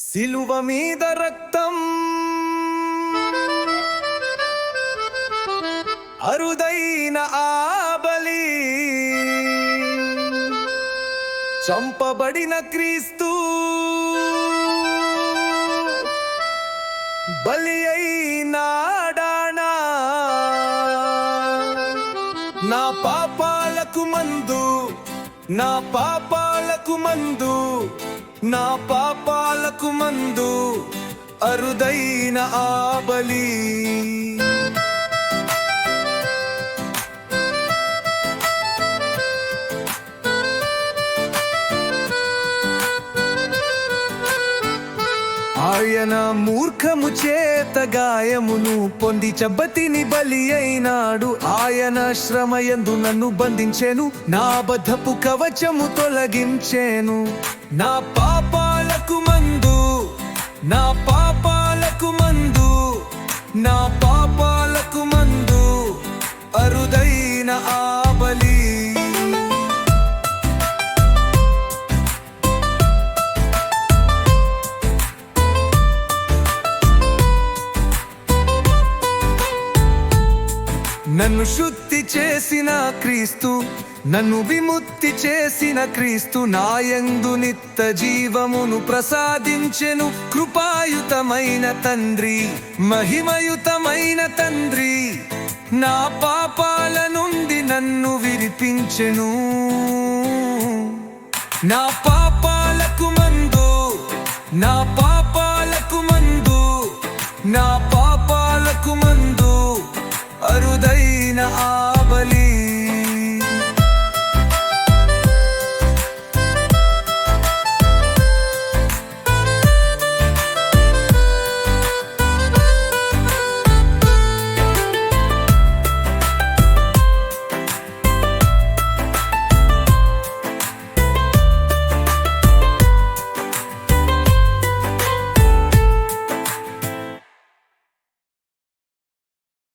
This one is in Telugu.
సిలువ మీద రక్తం అరుదైన ఆ బలి, చంపబడిన క్రీస్తు బలి అయినాడానా. నా పాపాలకు మందు, నా పాపాలకు మందు, నా పాపాలకు మందు అరుదైన ఆ బలి. ఆయన మూర్ఖము చేత గాయమును పొంది చబ్బతిని బలి అయినాడు. ఆయన శ్రమయందు నన్ను బంధించెను, నా బద్ధపు కవచము తొలగించెను. నా పాపాలకు మందు, నా పాపాలకు మందు, నా పాపాలకు మందు అరుదైన ఆ బలి. నన్ను శుద్ధి చేసిన క్రీస్తు, నన్ను విముక్తి చేసిన క్రీస్తు నాయందు నిత్య జీవమును ప్రసాదించెను. కృపాయుతమైన తండ్రి, మహిమయుతమైన తండ్రి, నా పాపాల నుండి నన్ను విడిపించెను. నా పాపాలకు మందు, నా పాపాలకు మందు, నా పాపాలకు మందు అరుదైన ఆ